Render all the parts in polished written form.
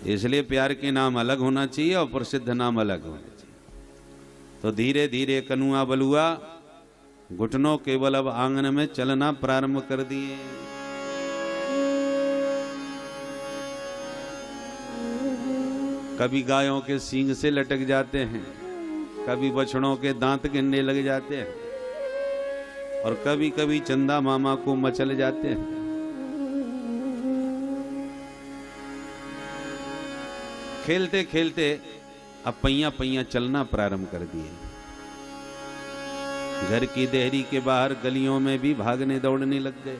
इसलिए प्यार के नाम अलग होना चाहिए और प्रसिद्ध नाम अलग होना चाहिए। तो धीरे धीरे कनुआ बलुआ घुटनों केवल अब आंगन में चलना प्रारंभ कर दिए। कभी गायों के सींग से लटक जाते हैं, कभी बछड़ों के दांत गिनने लग जाते हैं, और कभी कभी चंदा मामा को मचल जाते हैं। खेलते खेलते अब पैया पैया चलना प्रारंभ कर दिए। घर की देहरी के बाहर गलियों में भी भागने दौड़ने लग गए।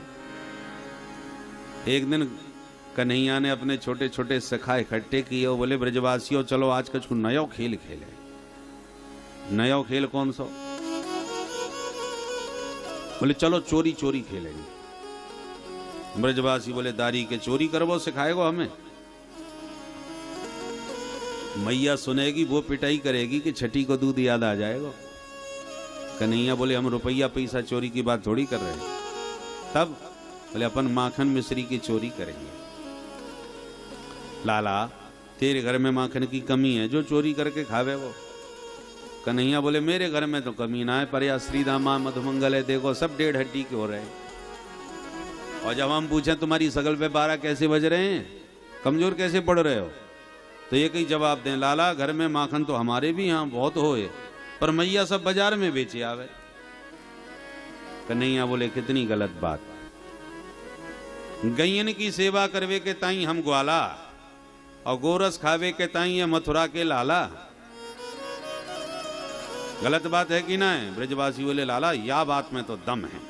एक दिन कन्हैया ने अपने छोटे छोटे सखा इकट्ठे किए और बोले, ब्रजवासियों चलो आज कुछ नया खेल खेले। नया खेल कौन सा? बोले चलो चोरी चोरी खेलेंगे। ब्रजवासी बोले, दारी के चोरी करवो सिखाएगो हमें? मैया सुनेगी वो पिटाई करेगी कि छठी को दूध याद आ जाएगा। कन्हैया बोले, हम रुपया पैसा चोरी की बात थोड़ी कर रहे हैं। तब बोले, अपन माखन मिश्री की चोरी करेंगे। लाला तेरे घर में माखन की कमी है, जो चोरी करके खावे वो। कन्हैया बोले, मेरे घर में तो कमी ना है, पर या श्रीदामा मधुमंगल है, देखो सब 1.5 हड्डी के हो रहे हैं। और जब हम पूछें तुम्हारी सगल पे 12 कैसे बज रहे हैं, कमजोर कैसे पड़ रहे हो, तो ये कई जवाब दें, लाला घर में माखन तो हमारे भी यहाँ बहुत होए, पर मैया सब बाजार में बेचे आवे। कन्हैया बोले, कितनी गलत बात। गैयन की सेवा करवे के ताई हम ग्वाला, और गोरस खावे के ताई है मथुरा के लाला। गलत बात है कि ना है? ब्रजवासी बोले, लाला या बात में तो दम है,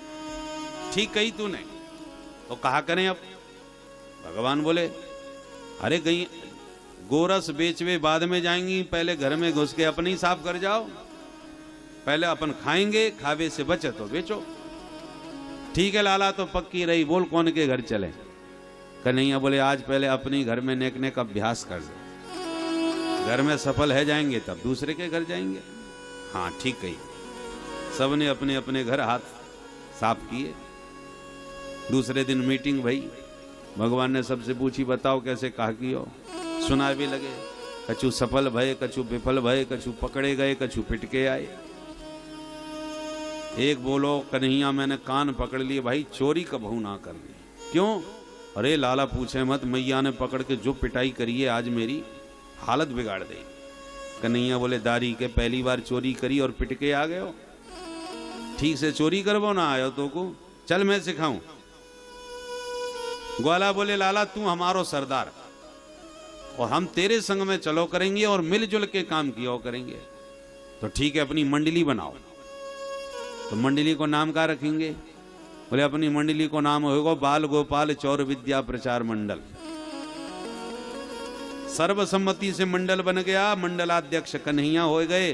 ठीक कही तूने, तो कहा करें अब? भगवान बोले, अरे गई गोरस बेचवे बाद में जाएंगी, पहले घर में घुस के अपनी साफ कर जाओ। पहले अपन खाएंगे, खावे से बचे तो बेचो। ठीक है लाला, तो पक्की रही, बोल कौन के घर चले? कन्हैया बोले, आज पहले अपनी घर में नेक नेक अभ्यास कर दो, घर में सफल है जाएंगे तब दूसरे के घर जाएंगे। हाँ ठीक कही। सबने अपने अपने घर हाथ साफ किए। दूसरे दिन मीटिंग भई, भगवान ने सबसे पूछी, बताओ कैसे कहा कियो? सुना भी लगे, कछु सफल भय, कछु विफल भय, कछु पकड़े गए, कछु पिटके आए। एक बोलो, कन्हैया मैंने कान पकड़ लिए, भाई चोरी कबहू ना कर ली। क्यों? अरे लाला पूछे मत, मैया ने पकड़ के जो पिटाई करी है, आज मेरी हालत बिगाड़ दी। कन्हैया बोले, दारी के पहली बार चोरी करी और पिटके आ गए हो? ठीक से चोरी करवो ना आयो तो को, चल मैं सिखाऊं। ग्वाला बोले, लाला तू हमारो सरदार, और हम तेरे संग में चलो करेंगे और मिलजुल के काम किया करेंगे। तो ठीक है, अपनी मंडली बनाओ। तो मंडली को नाम क्या रखेंगे? बोले, अपनी मंडली को नाम होगा बाल गोपाल चौर विद्या प्रचार मंडल। सर्वसम्मति से मंडल बन गया, मंडलाध्यक्ष कन्हैया हो गए,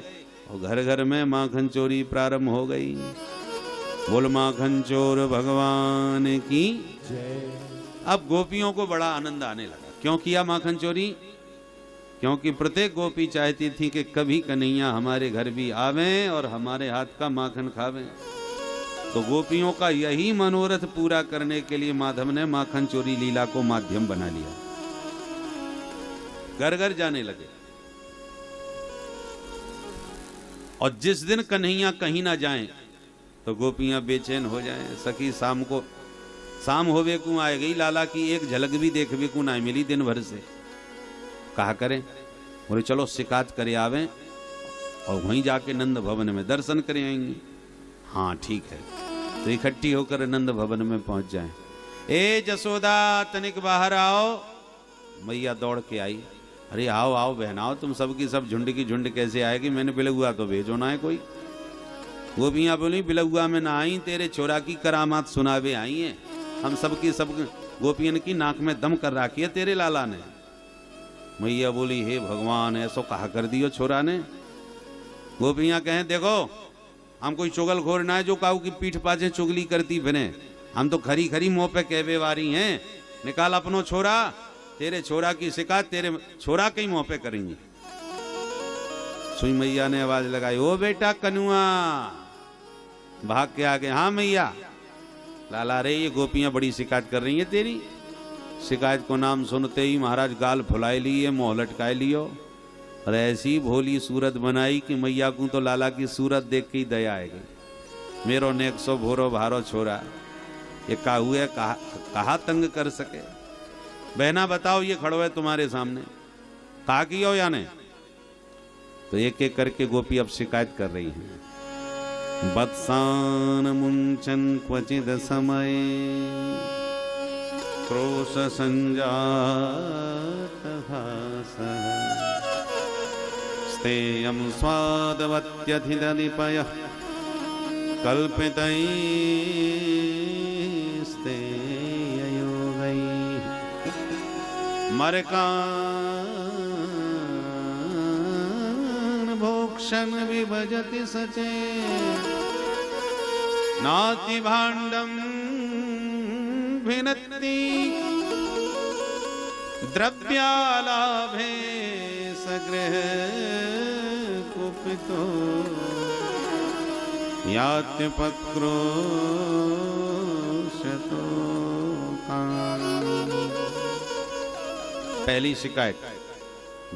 और घर घर में माखन चोरी प्रारंभ हो गई। बोल माखन चोर भगवान की जय। अब गोपियों को बड़ा आनंद आने लगा। क्यों किया माखन चोरी? क्योंकि प्रत्येक गोपी चाहती थी कि कभी कन्हैया हमारे घर भी आवें और हमारे हाथ का माखन खावें। तो गोपियों का यही मनोरथ पूरा करने के लिए माधव ने माखन चोरी लीला को माध्यम बना लिया। घर घर जाने लगे, और जिस दिन कन्हैया कहीं ना जाएं तो गोपियां बेचैन हो जाएं। सखी शाम होवे को आए गई, लाला की एक झलक भी देखवे को ना मिली दिन भर से। कहा करें? बोले चलो शिकायत करे आवे और वहीं जाके नंद भवन में दर्शन करे आएंगे। हाँ ठीक है। तो इकट्ठी होकर नंद भवन में पहुंच जाएं। ए जसोदा तनिक बाहर आओ। मैया दौड़ के आई। अरे आओ आओ बहनाओ, तुम सबकी सब झुंड की झुंड कैसे आएगी? मैंने बिलगुआ तो भेजो ना है कोई। गोपियां बोली, बिलगुआ में ना आई, तेरे छोरा की करामात सुनावे आई हैं। हम सबकी सब गोपियन की नाक में दम कर रखी है तेरे लाला ने। मैया बोली, हे भगवान, ऐसो कहा कर दियो छोरा ने। गोपियां कहें, देखो हम कोई चुगलखोर ना है जो काऊ की पीठ पाछे चुगली करती फिरे। हम तो खरी खरी मुंह पे कहवे वारी हैं। निकाल अपनो छोरा, तेरे छोरा की शिकायत तेरे छोरा के ही मुंह पे करेंगे। सुई मैया ने आवाज लगाई, ओ बेटा कनुआ। भाग के आगे, हाँ मैया। लाला रे, ये गोपियां बड़ी शिकायत कर रही हैं तेरी। शिकायत को नाम सुनते ही महाराज गाल फुलाए लिए, मोह लटकाए लियो और ऐसी भोली सूरत बनाई कि मैया को तो लाला की सूरत देख के ही दया आएगी। मेरो ने 100 भोरो भारो छोरा, ये काहू है, कहा तंग कर सके। बहना बताओ, ये खड़ो है तुम्हारे सामने, कहा किया या नहीं? तो एक एक करके गोपी अब शिकायत कर रही है। वत्सान मुंचन क्वचिद समय क्रोश संजात भासः स्तेयं स्वादवत्यधिदधिपयः कल्पितैस्तेययोगैः मरकान् भोक्षन् विभजति सचे नाति भाण्डं भिनत्ति द्रव्यालाभे सगृह कुपितो यात्यपक्रोशतो पहली शिकायत,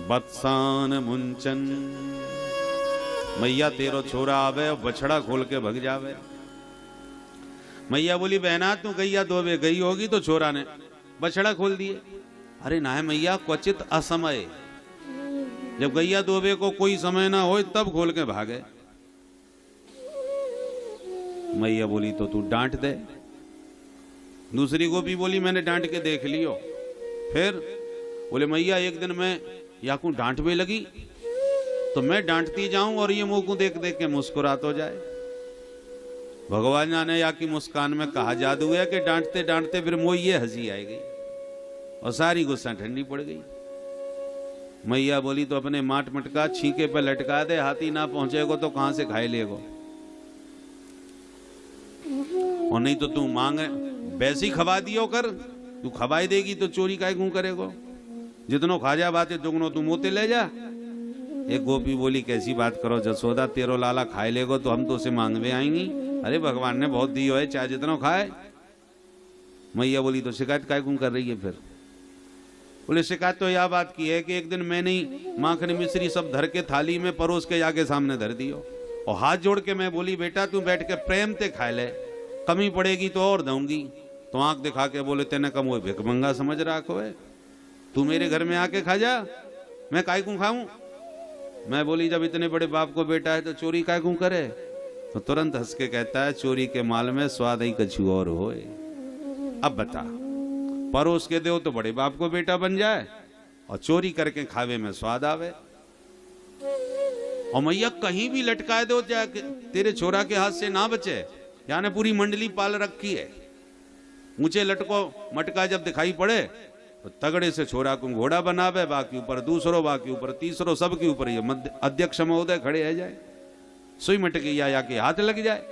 बत्सान मुंचन, मैया तेरो छोरा आवे और बछड़ा खोल के भग जावे। मैया बोली बहना तू गैया दोबे गई होगी तो छोरा ने बछड़ा खोल दिए। अरे ना है मैया, क्वचित असमय, जब गैया दोबे को कोई समय ना हो तब खोल के भागे। मैया बोली तो तू डांट दे। दूसरी गोपी बोली मैंने डांट के देख लियो। फिर बोले मैया एक दिन मैं याकू डांट में लगी तो मैं डांटती जाऊं और ये मुंह को देख देख के मुस्कुरात हो जाए। भगवान जाने या की मुस्कान में कहा जादू है कि डांटते डांटते फिर मोह ये हंसी आएगी और सारी गुस्सा ठंडी पड़ गई। मैया बोली तो अपने माट मटका छीके पे लटका दे, हाथी ना पहुंचेगो तो कहां से खाए लेगो, और नहीं तो तू मांग वैसी खवा दियो कर, तू खवाई देगी तो चोरी काय क्यों करेगो, जितनो खा जा बातें दुगनो तू मोते ले जा। एक गोपी बोली कैसी बात करो जसोदा, तेरो लाला खाए लेगो तो हम तो उसे मांगवे आएंगी। अरे भगवान ने बहुत दियो है, चाहे जितना खाए। मैया बोली तो शिकायत काय क्यों कर रही है? फिर बोले शिकायत तो यह बात की है कि एक दिन मैंने माखन मिश्री सब धर के थाली में परोस के आगे सामने धर दियो और हाथ जोड़ के मैं बोली बेटा तू बैठ के प्रेम ते खा ले, कमी पड़ेगी तो और दूंगी। तो आंख दिखा के बोले तेने कम वो भिकमंगा समझ रखो है, तू मेरे घर में आके खा जा, मैं काय क्यों खाऊं? मैं बोली जब इतने बड़े बाप को बेटा है तो चोरी काय क्यों करे? तो तुरंत हंस के कहता है चोरी के माल में स्वाद ही कछु और होए। अब बता, परोस के दो तो बड़े बाप को बेटा बन जाए और चोरी करके खावे में स्वाद आवे। और मैया कहीं भी लटकाए दो जाके तेरे छोरा के हाथ से ना बचे। यानी पूरी मंडली पाल रखी है, ऊंचे लटको मटका जब दिखाई पड़े तो तगड़े से छोरा को घोड़ा बनावे, बाकी ऊपर दूसरो, बाकी ऊपर तीसरो, सबके ऊपर ये अध्यक्ष महोदय खड़े है जाए, सुई मटके या के हाथ लग जाए।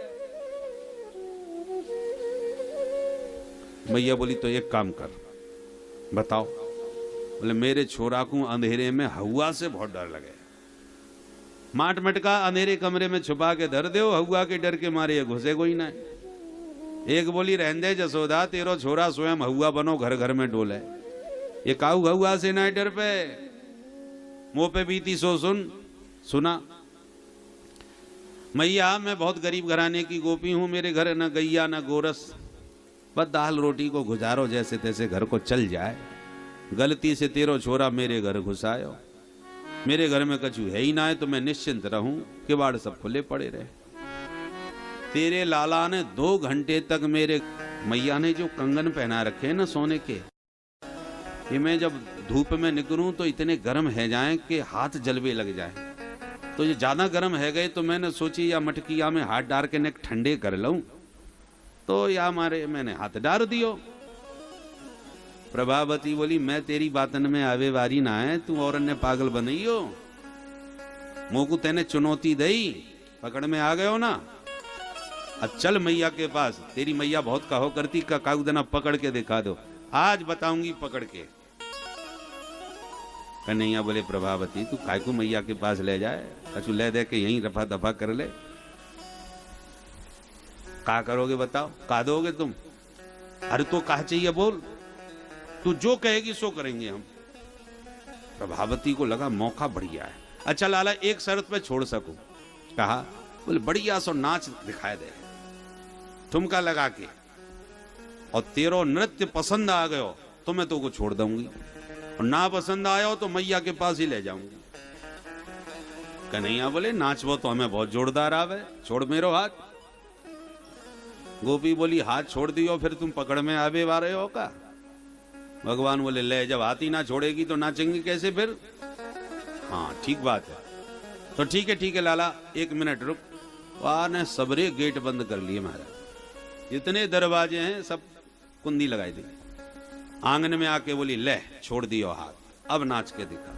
मैया बोली तो एक काम कर, बताओ। बोले मेरे छोरा को अंधेरे में हवा से बहुत डर लगे, माट मटका अंधेरे कमरे में छुपा के धर दो, हवा के डर के मारे ये घुसे कोई ना। एक बोली रहने दे जसोदा, तेरो छोरा स्वयं हवा बनो, घर घर में डोले, ये काऊ हवा से ना डर पे, मुंह पे बीती सो सुना। मैया मैं बहुत गरीब घराने की गोपी हूं, मेरे घर न गैया न गोरस, बस दाल रोटी को गुजारो जैसे तैसे घर को चल जाए। गलती से तेरो छोरा मेरे घर घुसायो, मेरे घर में कछु है ही ना है तो मैं निश्चिंत रहूं, किवाड़ सब खुले पड़े रहे। तेरे लाला ने 2 घंटे तक मेरे मैया ने जो कंगन पहना रखे ना सोने के, ये मैं जब धूप में निकलूं तो इतने गर्म है जाएं कि हाथ जलवे लग जाए। तो ये ज्यादा गर्म है गए तो मैंने सोची या मटकिया में हाथ डाल के नेक ठंडे कर लूं, तो या मारे मैंने हाथ डाल दियो। प्रभावती बोली मैं तेरी बातन में आवे वारी ना है, तू और अन्य पागल बनइयो, मुंह को तेने चुनौती दई, पकड़ में आ गयो ना। अब चल मैया के पास, तेरी मैया बहुत कहो करती का कागू देना पकड़ के दिखा दो, आज बताऊंगी पकड़ के। कन्हैया बोले प्रभावती तू काय को मैया के पास ले जाए, कछु ले दे के यहीं रफा दफा कर ले। का करोगे बताओ, का दोगे तुम? अरे तो कहा चाहिए बोल, तू तू जो कहेगी सो करेंगे हम। प्रभावती को लगा मौका बढ़िया है। अच्छा लाला एक शर्त पे छोड़ सकूं। कहा, बोले बढ़िया सो नाच दिखाए दे ठुमका लगा के, और तेरो नृत्य पसंद आ गयो तो मैं तो को छोड़ दूंगी, और ना पसंद आया हो तो मैया के पास ही ले जाऊंगी। कन्हैया बोले नाचवो तो हमें बहुत जोरदार आवे, छोड़ मेरो हाथ। गोपी बोली हाथ छोड़ दियो फिर तुम पकड़ में आवे वारे हो का। भगवान बोले ले जब हाथ ही ना छोड़ेगी तो नाचेंगे कैसे फिर। हाँ ठीक बात है, तो ठीक है लाला 1 मिनट रुक। वहां ने सबरे गेट बंद कर लिए महाराज, जितने दरवाजे हैं सब कुंडी लगाई दी। आंगन में आके बोली ले छोड़ दियो हाथ, अब नाच के दिखा।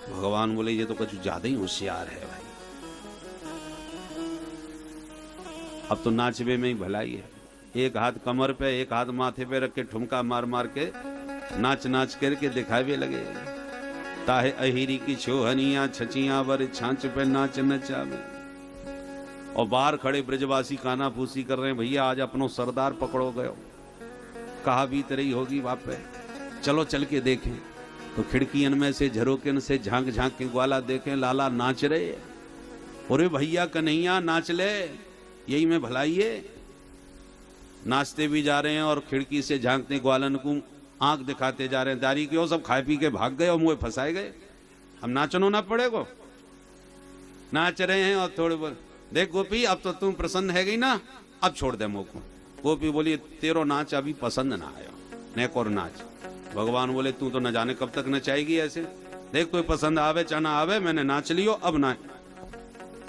भगवान बोले ये तो कुछ ज्यादा ही होशियार है भाई, अब तो नाचवे में ही भलाई है। एक हाथ कमर पे एक हाथ माथे पे रख के ठुमका मार मार के नाच नाच करके दिखावे लगे। ताहे अहिरी की छोहनिया छचिया वर छांच पे नाच नचावे। और बाहर खड़े ब्रजवासी काना फूसी कर रहे हैं, भैया आज अपनो सरदार पकड़ो गयो। कहा बीत रही होगी वापे, चलो चल के देखें। तो खिड़कियन में से झरोकन से झांक झांक के ग्वाला देखें, लाला नाच रहे। अरे भैया कन्हैया नाच ले, यही में भलाई है। नाचते भी जा रहे हैं और खिड़की से झांकते ग्वालन को आंख दिखाते जा रहे हैं। दारी क्यों सब खाए पी के भाग गए और मुंह फंसाए गए, हम नाचनो ना पड़ेगो। नाच रहे हैं और थोड़े बोल देख गोपी अब तो तुम प्रसन्न है गई ना, अब छोड़ दे मुंह को। गोपी बोली तेरो नाच अभी पसंद ना आयो, नेक और नाच। भगवान बोले तू तो न जाने कब तक नचाएगी ऐसे, देख कोई पसंद आवे चाहे ना आवे, मैंने नाच लियो अब ना,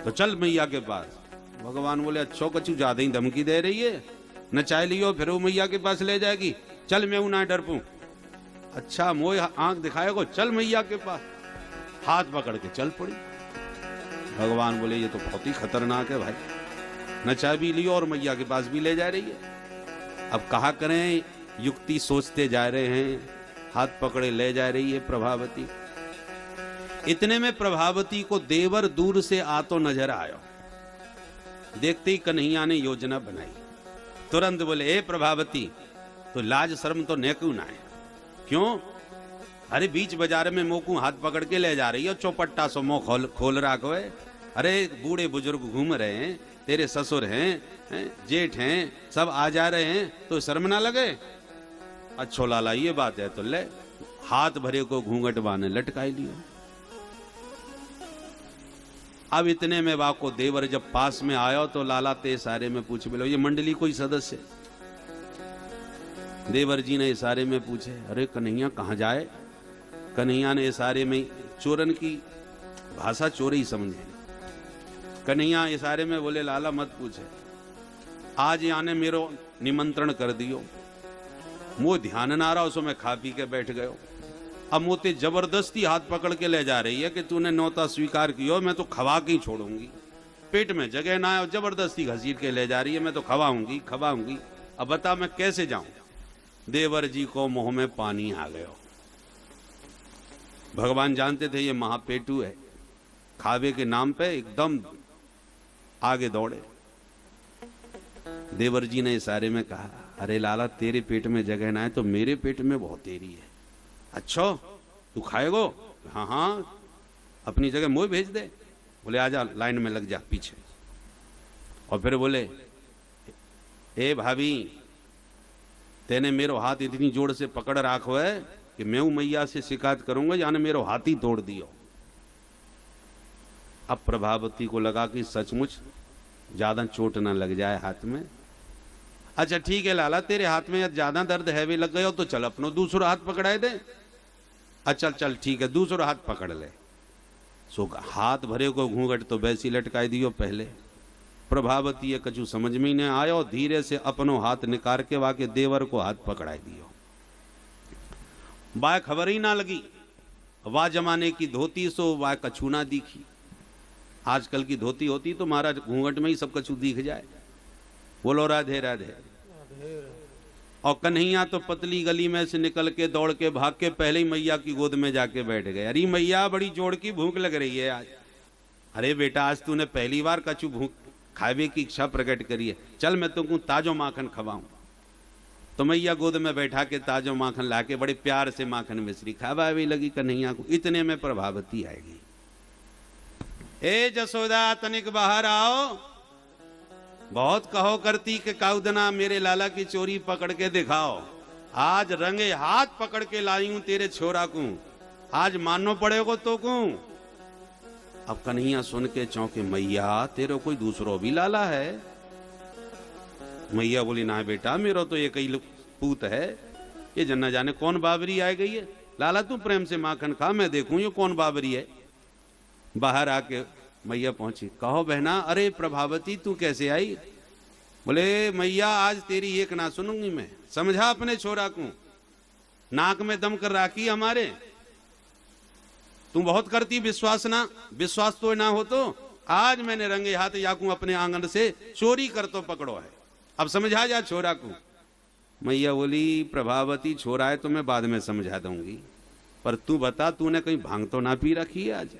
तो चल मैया के पास। भगवान बोले अच्छो कछु ज्यादा ही धमकी दे रही है, नचाए लियो फिर वो मैया के पास ले जाएगी, चल मैं ना डर पू। अच्छा मोह आंख दिखाएगो, चल मैया के पास। हाथ पकड़ के चल पड़ी। भगवान बोले ये तो बहुत ही खतरनाक है भाई, नचा भी लियो और मैया के पास भी ले जा रही है। अब कहा करें, युक्ति सोचते जा रहे हैं, हाथ पकड़े ले जा रही है प्रभावती। इतने में प्रभावती को देवर दूर से आ तो नजर आयो। देखते ही कन्हैया ने योजना बनाई, तुरंत बोले ए प्रभावती तो लाज शर्म तो नेकू ना है, क्यों? अरे बीच बाजार में मोकू हाथ पकड़ के ले जा रही है, चौपट्टा सो मुंह खोल रखो है। अरे बूढ़े बुजुर्ग घूम रहे हैं, तेरे ससुर हैं, जेठ हैं, सब आ जा रहे हैं, तो शर्म ना लगे? अच्छो लाला ये बात है तो ले। हाथ भरे को घूंघट बाने लटकाई लिया। अब इतने में वाको देवर जब पास में आयो तो लाला ते इशारे में पूछ बोलो ये मंडली कोई सदस्य? देवर जी ने इशारे में पूछे, अरे कन्हैया कहाँ जाए? कन्हैया ने इशारे में, चोरन की भाषा चोरी ही समझे। कन्हैया इशारे में बोले लाला मत पूछे, आज याने मेरो निमंत्रण कर दियो, मुँह ध्यान ना रहा उसो मैं खा पी के बैठ गयो। अब मोते जबरदस्ती हाथ पकड़ के ले जा रही है कि तूने न्योता स्वीकार कियो, मैं तो खवा के ही छोड़ूंगी। पेट में जगह ना है, जबरदस्ती घसीट के ले जा रही है, मैं तो खवाऊंगी। अब बता मैं कैसे जाऊं? देवर जी को मुंह में पानी आ गयो। भगवान जानते थे ये महापेटू है, खावे के नाम पे एकदम आगे दौड़े। देवर जी ने इशारे में कहा, अरे लाला तेरे पेट में जगह ना है तो मेरे पेट में बहुत तेरी है। अच्छा तू खाएगो? हाँ हाँ अपनी जगह मुझे भेज दे। बोले आजा लाइन में लग जा पीछे। और फिर बोले ए भाभी तेने मेरो हाथ इतनी जोर से पकड़ रखो है कि मैं मैया से शिकायत करूंगा, यानी मेरो हाथ ही तोड़ दियो। अब प्रभावती को लगा कि सचमुच ज्यादा चोट ना लग जाए हाथ में। अच्छा ठीक है लाला तेरे हाथ में ज्यादा दर्द है भी लग गया तो चल अपनो दूसरा हाथ पकड़ाए दे। अच्छा चल ठीक है दूसरा हाथ पकड़ ले। सो हाथ भरे को घूंघट तो वैसी लटकाई दियो पहले। प्रभावती ये कछु समझ में ही नहीं आयो, धीरे से अपनो हाथ निकाल के वाके देवर को हाथ पकड़ाई दियो। वाह खबर ही ना लगी, वाह जमाने की धोती सो वाह कछु ना दिखी। आजकल की धोती होती तो महाराज घूंघट में ही सब कछु दिख जाए। बोलो राधे राधे। और कन्हैया तो पतली गली में से निकल के दौड़ के भाग के पहले ही मैया की गोद में जाके बैठ गए। अरे मैया बड़ी जोड़ की भूख लग रही है आज। अरे बेटा आज तूने पहली बार कछु भूख खावे की इच्छा प्रकट करी है, चल मैं तुमको ताजो माखन खवाऊं। तो मैया गोद में बैठा के ताजो माखन लाके बड़े प्यार से माखन मिश्री खावा भी लगी कन्हैया को। इतने में प्रभावती आएगी, ए जसोदा तनिक बाहर आओ, बहुत कहो करती कि काउदना मेरे लाला की चोरी पकड़ के दिखाओ। आज रंगे हाथ पकड़ के लाई हूं तेरे छोरा को, आज मानना पड़ेगा तो को। अब कन्हैया सुन के चौंके, मैया तेरे कोई दूसरो भी लाला है? मैया बोली ना बेटा, मेरा तो एक ही पूत है, ये जन्ना जाने कौन बाबरी आ गई है। लाला तू प्रेम से माखन खा, मैं देखूं ये कौन बाबरी है। बाहर आके मैया पहुंची, कहो बहना, अरे प्रभावती तू कैसे आई? बोले मैया आज तेरी एक ना सुनूंगी मैं, समझा अपने छोरा को, नाक में दम कर राखी हमारे। तू बहुत करती विश्वास ना, विश्वास तो ना हो तो आज मैंने रंगे हाथ याकू अपने आंगन से चोरी कर तो पकड़ो है, अब समझा जा छोरा को। मैया बोली प्रभावती छोरा है तो मैं बाद में समझा दूंगी, पर तू बता तूने कहीं भांग तो ना पी रखी है आज?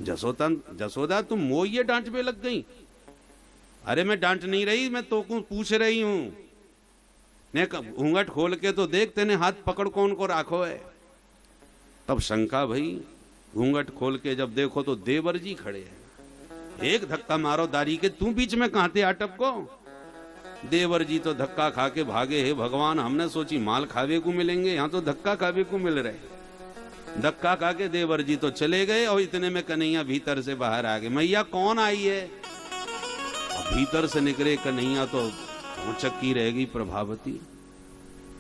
जसोदा तुम मोये डांट पे लग गई। अरे मैं डांट नहीं रही, मैं तो को पूछ रही हूं। ने घूंघट खोल के तो देख, तेने हाथ पकड़ कौन को राखो है। तब शंका भई, घूंघट खोल के जब देखो तो देवर जी खड़े हैं। एक धक्का मारो दारी के, तू बीच में कहां थे आटप को? देवर जी तो धक्का खा के भागे। हे भगवान, हमने सोची माल खावे को मिलेंगे, यहां तो धक्का खावे को मिल रहे। धक्का खा के देवर जी तो चले गए और इतने में कन्हैया भीतर से बाहर आ गए। मैया कौन आई है? भीतर से निकले कन्हैया तो चक्की रहेगी प्रभावती।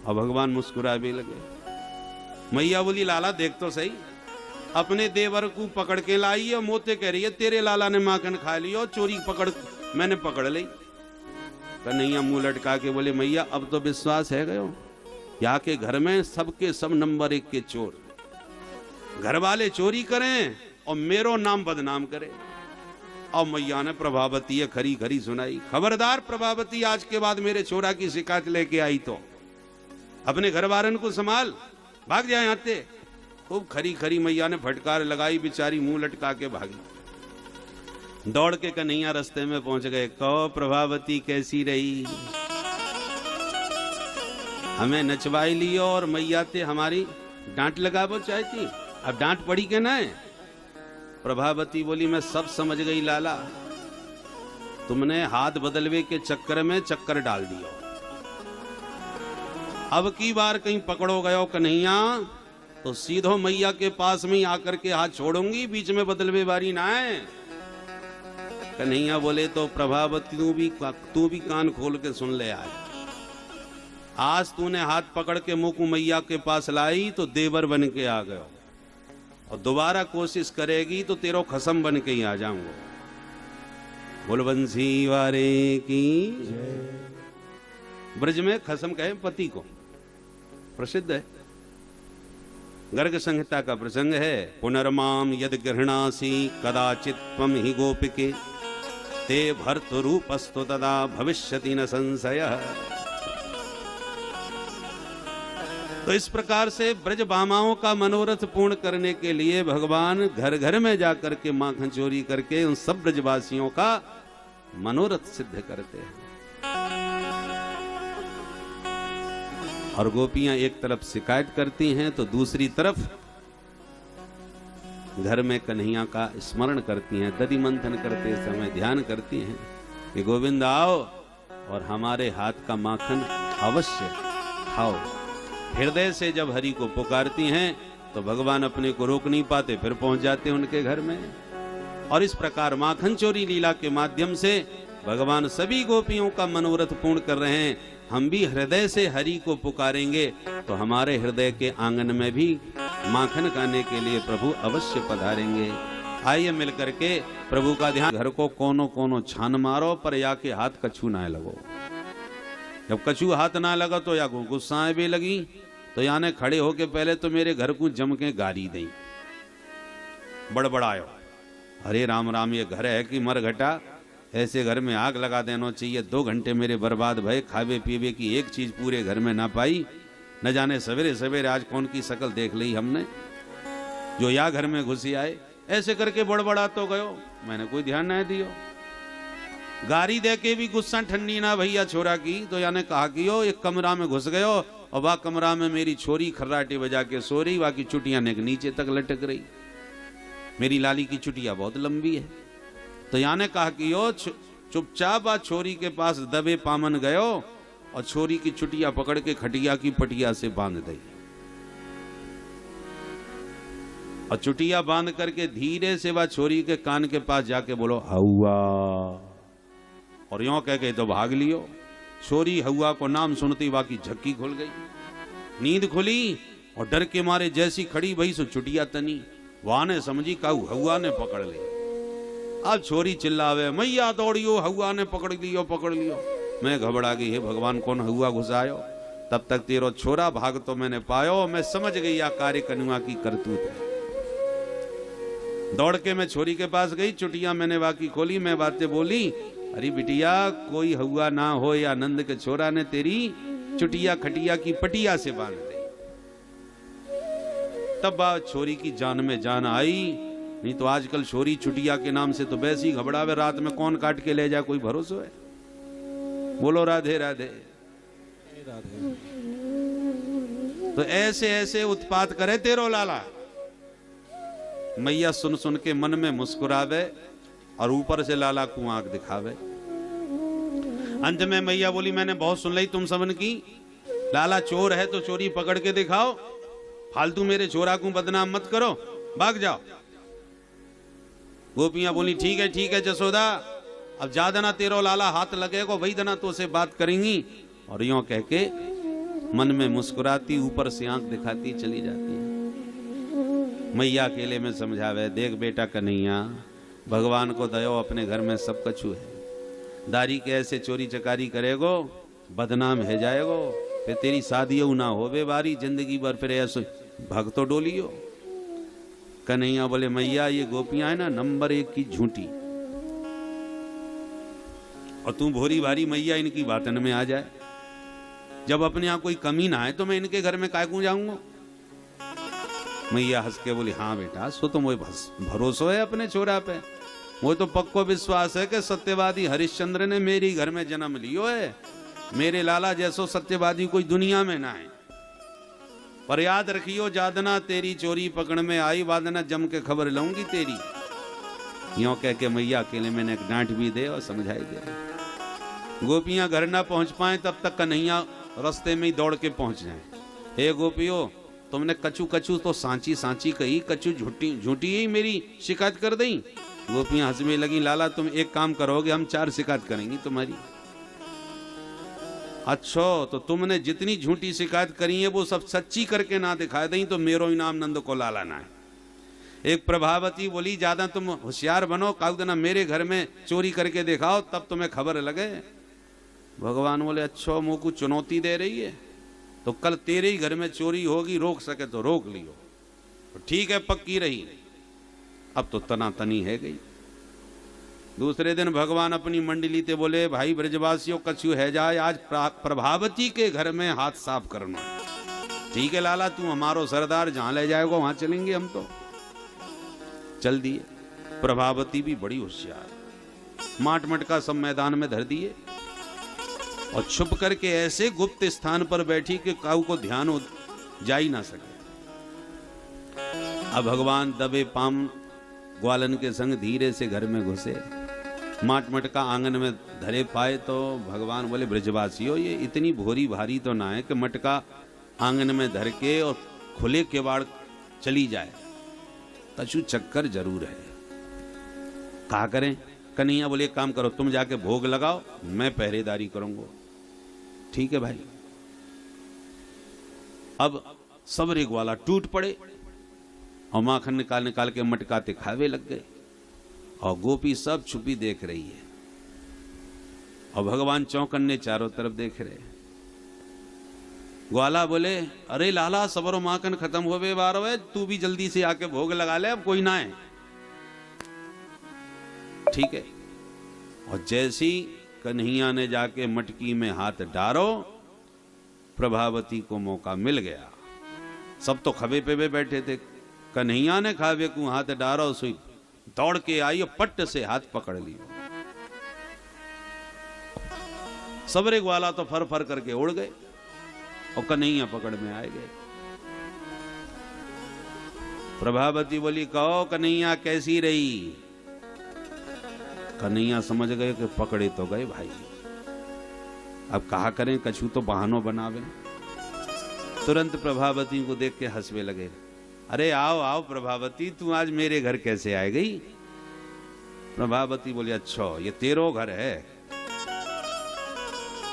और भगवान मुस्कुरा भी लगे। मैया बोली लाला देख तो सही, अपने देवर को पकड़ के लाई और मोते कह रही है तेरे लाला ने माखन खा लिया और चोरी पकड़ मैंने पकड़ ली। कन्हैया मुंह लटका के बोले मैया अब तो विश्वास है गयो, यहाँ के घर में सबके सब नंबर 1 के चोर, घर वाले चोरी करें और मेरो नाम बदनाम करें। और मैया ने प्रभावती खरी खरी सुनाई, खबरदार प्रभावती आज के बाद मेरे छोरा की शिकायत लेके आई तो अपने घर वालन को संभाल, भाग जाए यहाँ से। खूब खरी खरी मैया ने फटकार लगाई, बेचारी मुंह लटका के भागी। दौड़ के कन्हैया रास्ते में पहुंच गए। कहो प्रभावती कैसी रही? हमें नचवाई लियो और मैया ते हमारी डांट लगाबो चाहती, अब डांट पड़ी के ना? प्रभावती बोली मैं सब समझ गई लाला, तुमने हाथ बदलवे के चक्कर में चक्कर डाल दिया। अब की बार कहीं पकड़ो गयो कन्हैया तो सीधो मैया के पास में ही आकर के हाथ छोड़ूंगी, बीच में बदलवे बारी ना है। कन्हैया बोले तो प्रभावती तू भी कान खोल के सुन ले। आज तूने हाथ पकड़ के मुकु मैया के पास लाई तो देवर बन के आ गयो, और दोबारा कोशिश करेगी तो तेरो खसम बन के ही आ जाऊंगा। बुलबंसी वारे की ब्रज में खसम कहे पति को, प्रसिद्ध है, गर्ग संहिता का प्रसंग है। पुनर्माम यद गृहणासी कदाचित त्वम ही गोपिके ते भर्तरूपस्तु तदा भविष्यति न संशयः। तो इस प्रकार से ब्रज बामाओं का मनोरथ पूर्ण करने के लिए भगवान घर घर में जाकर के माखन चोरी करके उन सब ब्रजवासियों का मनोरथ सिद्ध करते हैं। और गोपियां एक तरफ शिकायत करती हैं तो दूसरी तरफ घर में कन्हैया का स्मरण करती हैं। दधि मंथन करते समय ध्यान करती हैं कि गोविंद आओ और हमारे हाथ का माखन अवश्य खाओ। हृदय से जब हरि को पुकारती हैं तो भगवान अपने को रोक नहीं पाते, फिर पहुंच जाते उनके घर में। और इस प्रकार माखन चोरी लीला के माध्यम से भगवान सभी गोपियों का मनोरथ पूर्ण कर रहे हैं। हम भी हृदय से हरि को पुकारेंगे तो हमारे हृदय के आंगन में भी माखन खाने के लिए प्रभु अवश्य पधारेंगे। आइए मिलकर के प्रभु का ध्यान। घर को कोनो कोनो छान मारो पर या के हाथ कछू ना लगो। जब कछू हाथ ना लगा तो या को गुस्साएं भी लगी तो याने खड़े होके पहले तो मेरे घर को जम के गारी दी, बड़बड़ायो, अरे राम राम ये घर है कि मर घटा, ऐसे घर में आग लगा देना चाहिए। 2 घंटे मेरे बर्बाद भय, खावे पीवे की एक चीज पूरे घर में ना पाई। न जाने सवेरे सवेरे आज कौन की शकल देख ली हमने जो या घर में घुसी आए। ऐसे करके बड़बड़ा तो गयो, मैंने कोई ध्यान नहीं दियो। गारी दे के भी गुस्सा ठंडी ना भैया छोरा की। तो याने कहा कि यो एक कमरा में घुस गयो और वह कमरा में मेरी छोरी खर्राटे बजा के सो रही, बाकी चुटिया ने नीचे तक लटक रही। मेरी लाली की चुटिया बहुत लंबी है। तो याने कहा कि यो चुपचाप आ छोरी के पास दबे पामन गयो और छोरी की चुटिया पकड़ के खटिया की पटिया से बांध दी और चुटिया बांध करके धीरे से वह छोरी के कान के पास जाके बोलो हौआ, और यों कह के तो भाग लियो। छोरी हौआ को नाम सुनती बाकी झक्की खुल गई, नींद खुली और डर के मारे जैसी खड़ी भई सो चुटिया तनी। वहां ने समझी काऊ हौआ ने पकड़ ली। अब छोरी चिल्लावे मैया दौड़ियो, हौआ ने पकड़ लियो पकड़ लियो। मैं घबरा गई, हे भगवान कौन हौआ घुसायो। तब तक तेरो छोरा भाग तो मैंने पायो। मैं समझ गई या कार्य कनुआ की करतूत है। दौड़ के मैं छोरी के पास गई, चुटिया मैंने बाकी खोली, मैं बातें बोली, अरे बिटिया कोई हौआ ना हो या नंद के छोरा ने तेरी चुटिया खटिया की पटिया से बांध दी। तब छोरी की जान में जान आई। नहीं तो आजकल छोरी चुटिया के नाम से तो वैसे ही घबरावे, रात में कौन काट के ले जाए कोई भरोसा है। बोलो राधे राधे राधे। तो ऐसे ऐसे उत्पात करे तेरो लाला। मैया सुन सुन के मन में मुस्कुरावे और ऊपर से लाला को आंख दिखावे। अंत में मैया बोली मैंने बहुत सुन ली तुम सबन की, लाला चोर है तो चोरी पकड़ के दिखाओ, फालतू मेरे छोरा को बदनाम मत करो, भाग जाओ। गोपियां बोली ठीक है जसोदा, अब ज्यादा ना तेरो लाला हाथ लगेगा, वही दना तो से बात करेंगी। और यूं कह के मन में मुस्कुराती ऊपर से आंख दिखाती चली जाती है। मैया अकेले में समझावे, देख बेटा कन्हैया, भगवान को दयो अपने घर में सब कछु है। दारी के ऐसे चोरी चकारी करेगो बदनाम है जाएगो, फिर तेरी शादी ना होवे बारी, जिंदगी भर फिर ऐसे भग तो डोलियो। कन्हैया बोले मैया ये गोपियां है ना नंबर 1 की झूठी, और तू भोरी भारी मैया इनकी बातन में आ जाए। जब अपने यहाँ कोई कमी ना है तो मैं इनके घर में काय क्यों जाऊंगा। मैया हंस के बोली हाँ बेटा, सो तो मुझे भरोसा है अपने छोरा पे, मुझे तो पक्को विश्वास है कि सत्यवादी हरिश्चंद्र ने मेरी घर में जन्म लियो है। मेरे लाला जैसो सत्यवादी कोई दुनिया में ना है। पर याद रखियो जादना तेरी चोरी पकड़ में आई, वादना जम के खबर लूंगी तेरी। यूं कह के मैया अकेले मैंने एक डांट भी दे और समझाई दे। गोपियां घर ना पहुंच पाए तब तक कन्हैया रास्ते में ही दौड़ के पहुंच जाए। हे गोपियों, तुमने कचू कचू तो सांची सांची कही, कचू झूठी झूठी ही मेरी शिकायत कर दी। गोपियां हंसने लगी, लाला तुम एक काम करोगे हम 4 शिकायत करेंगी तुम्हारी। अच्छा तो तुमने जितनी झूठी शिकायत करी है वो सब सच्ची करके ना दिखा दें तो मेरो इनाम नंद को लाला ना है। एक प्रभावती बोली ज्यादा तुम होशियार बनो, काउदना मेरे घर में चोरी करके दिखाओ तब तुम्हें खबर लगे। भगवान बोले अच्छा मुंह को चुनौती दे रही है तो कल तेरे ही घर में चोरी होगी, रोक सके तो रोक लियो। तो ठीक है पक्की रही। अब तो तना तनी है गई। दूसरे दिन भगवान अपनी मंडली ते बोले भाई ब्रजवासियों कछु है जाए, आज प्रभावती के घर में हाथ साफ करना। ठीक है लाला तू हमारो सरदार, जहां ले जाएगा वहां चलेंगे हम। तो चल दिए। प्रभावती भी बड़ी होशियार, माट मटका सब मैदान में धर दिए और छुप करके ऐसे गुप्त स्थान पर बैठी कि काऊ को ध्यान हो जा ही ना सके। अब भगवान दबे पाम ग्वालन के संग धीरे से घर में घुसे। माट मटका आंगन में धरे पाए तो भगवान बोले ब्रजवासियों ये इतनी भोरी भारी तो ना है कि मटका आंगन में धर के और खुले केवाड़ चली जाए, कछु चक्कर जरूर है। कहा करें? कन्हैया बोले एक काम करो तुम जाके भोग लगाओ, मैं पहरेदारी करूंगा। ठीक है भाई। अब सबरे ग्वाला टूट पड़े और माखन निकाल निकाल के मटकाते खावे लग गए और गोपी सब छुपी देख रही है और भगवान चौकन्ने चारों तरफ देख रहे। ग्वाला बोले अरे लाला सबरो माखन खत्म हो गए बार है, तू भी जल्दी से आके भोग लगा ले, अब कोई ना है। ठीक है। और जैसी कन्हैया ने जाके मटकी में हाथ डारो, प्रभावती को मौका मिल गया। सब तो खबे पे बैठे थे, कन्हैया ने खावे को हाथ डारो, सुई दौड़ के आई और पट्ट से हाथ पकड़ लिया। सबरे ग्वाला तो फर फर करके उड़ गए और कन्हैया पकड़ में आए गए। प्रभावती बोली, कहो कन्हैया कैसी रही? कन्हैया समझ गए कि पकड़े तो गए भाई, अब कहा करें, कछु तो बहानों बनावे। तुरंत प्रभावती को देख के हंसवे लगे। अरे आओ आओ प्रभावती, तू आज मेरे घर कैसे आ गई? प्रभावती बोली, अच्छा ये तेरो घर है?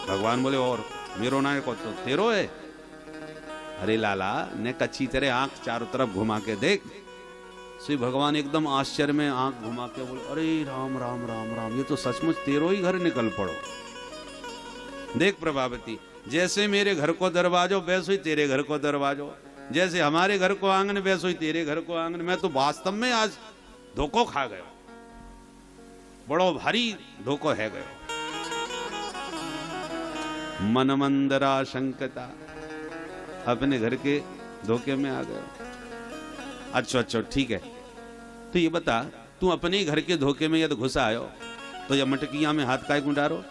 भगवान बोले, और मेरो ना को तो तेरो है? अरे लाला ने कच्ची तरह आंख चारों तरफ घुमा के देख। श्री भगवान एकदम आश्चर्य में आंख घुमा के बोले, अरे राम राम राम राम, ये तो सचमुच तेरो ही घर निकल पड़ो। देख प्रभावती, जैसे मेरे घर को दरवाजो वैसे ही तेरे घर को दरवाजो, जैसे हमारे घर को आंगन वैसे ही तेरे घर को आंगन। मैं तो वास्तव में आज धोखो खा गयो, बड़ो भारी धोखो है गयो। मन मंदरा शंकता, अपने घर के धोखे में आ गया। अच्छा अच्छा ठीक है, तो ये बता, तू अपने घर के धोखे में यदि घुसा आयो तो ये मटकिया में हाथ काय क्यों डारो?